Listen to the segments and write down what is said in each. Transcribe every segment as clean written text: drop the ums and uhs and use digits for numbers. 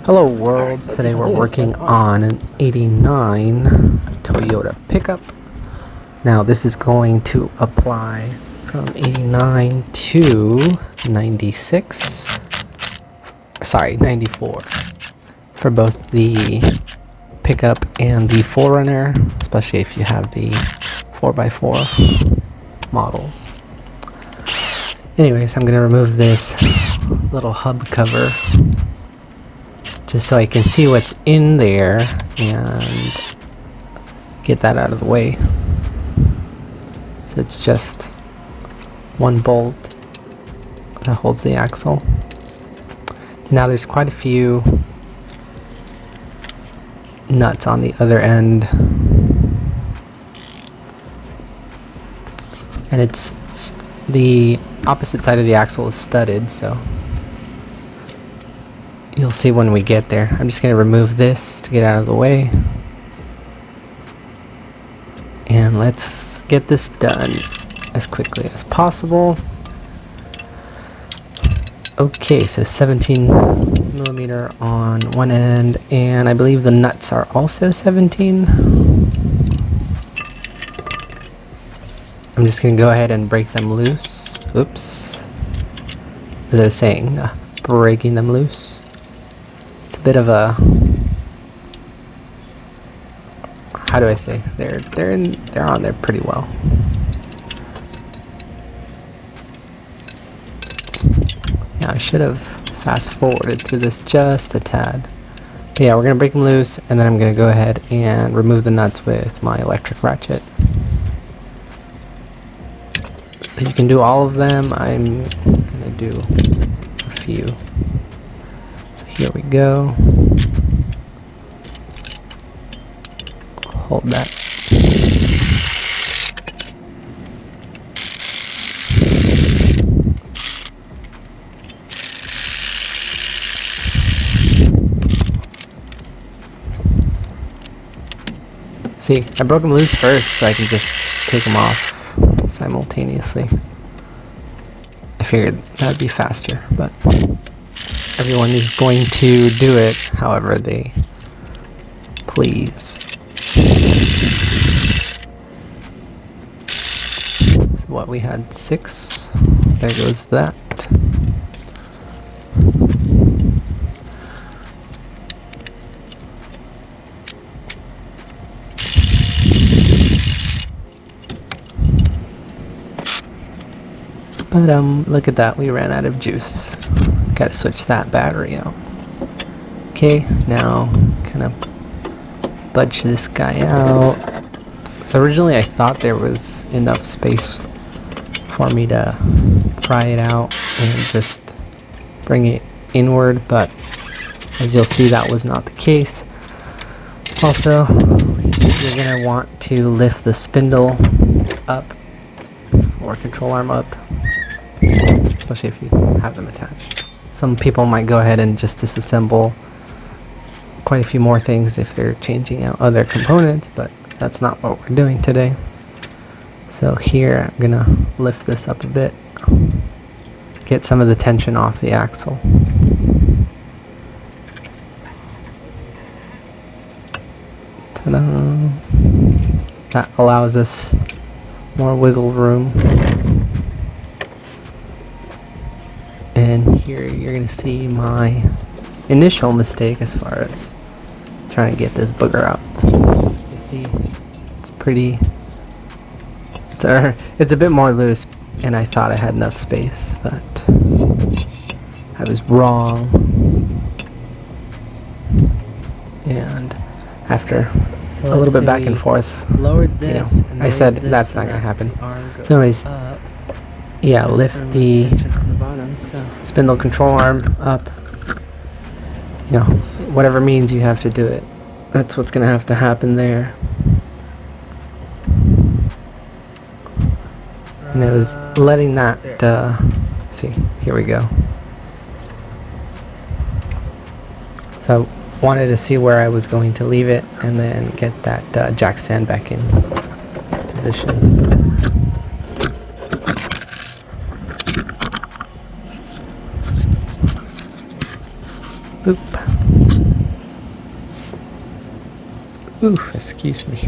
Hello world, today we're working on an 89 Toyota pickup. Now this is going to apply from 89 to 96, sorry 94 for both the pickup and the forerunner, especially if you have the 4x4 models. Anyways, I'm going to remove this little hub cover just so I can see what's in there and get that out of the way. So it's just one bolt that holds the axle. Now there's quite a few nuts on the other end, and it's the opposite side of the axle is studded, so you'll see when we get there. I'm just going to remove this to get out of the way. And let's get this done as quickly as possible. Okay, so 17 millimeter on one end, and I believe the nuts are also 17. I'm just going to go ahead and break them loose. Oops. As I was saying, breaking them loose. Bit of a, how do I say, they're on there pretty well. Yeah, I should have fast forwarded through this just a tad. But yeah, we're gonna break them loose, and then I'm gonna go ahead and remove the nuts with my electric ratchet. So you can do all of them. I'm gonna do a few. Here we go. Hold that. See, I broke them loose first so I can just take them off simultaneously. I figured that'd be faster, but everyone is going to do it however they please. So what, we had 6. There goes that. But look at that, we ran out of juice. Gotta switch that battery out. Okay, now kind of budge this guy out. So originally I thought there was enough space for me to pry it out and just bring it inward, but as you'll see, that was not the case. Also, you're gonna want to lift the spindle up or control arm up, especially if you have them attached. Some people might go ahead and just disassemble quite a few more things if they're changing out other components, but that's not what we're doing today. So here I'm gonna lift this up a bit, get some of the tension off the axle. Ta-da! That allows us more wiggle room. And here you're gonna see my initial mistake as far as trying to get this booger out. You see, it's pretty, it's a bit more loose, and I thought I had enough space, but I was wrong. And after a little bit back and forth, lowered this, you know, I said that's not gonna happen. So anyways, yeah, lift the spindle control arm up. You know, whatever means you have to do it. That's what's gonna have to happen there. And I was letting that, see, here we go. So wanted to see where I was going to leave it and then get that jack stand back in position. Boop. Ooh, excuse me.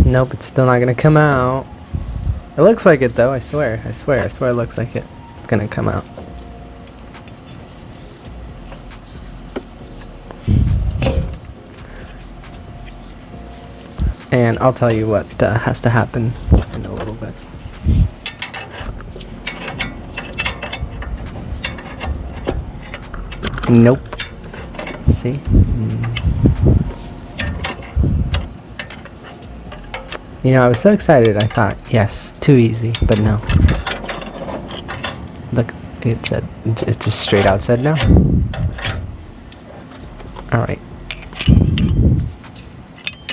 Nope, it's still not gonna come out. It looks like it though, I swear it looks like it's gonna come out. And I'll tell you what has to happen in a little bit. Nope. See? You know, I was so excited, I thought, yes, too easy, but no. Look, it just straight out said no. Alright.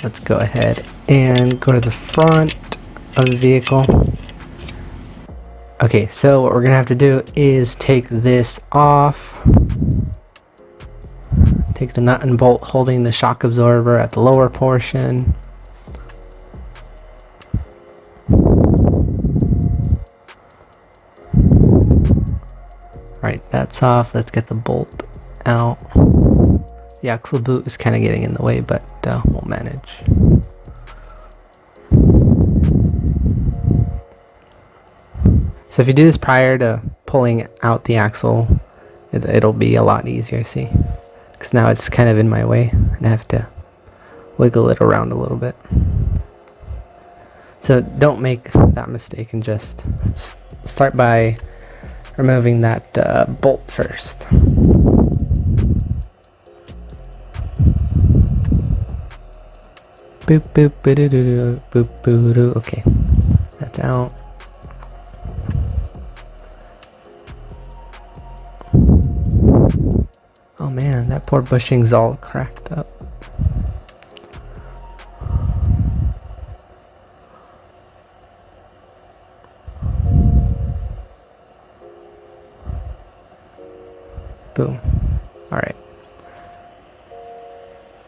Let's go ahead and go to the front of the vehicle. Okay, so what we're gonna have to do is take this off. Take the nut and bolt holding the shock absorber at the lower portion. Alright, that's off. Let's get the bolt out. The axle boot is kind of getting in the way, but we'll manage. So if you do this prior to pulling out the axle, it'll be a lot easier, see? Because now it's kind of in my way and I have to wiggle it around a little bit. So don't make that mistake and just start by removing that bolt first. Boop boop boop boop boop boop. Okay, that's out. Oh man, that poor bushing's all cracked up. Boom. Alright.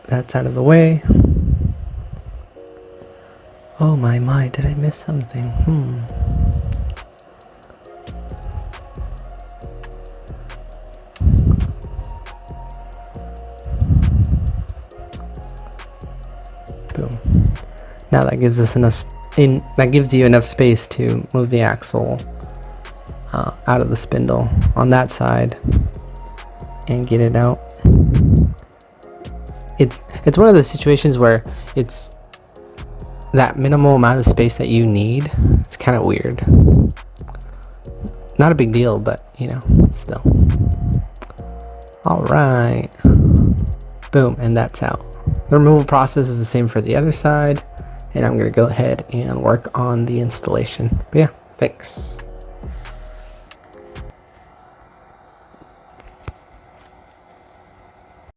That's out of the way. Oh my, did I miss something? Boom. Now that gives us enough that gives you enough space to move the axle out of the spindle on that side and get it out. It's one of those situations where it's that minimal amount of space that you need. It's kind of weird. Not a big deal, but you know, still. Alright. Boom, and that's out. The removal process is the same for the other side, and I'm going to go ahead and work on the installation. But yeah, thanks.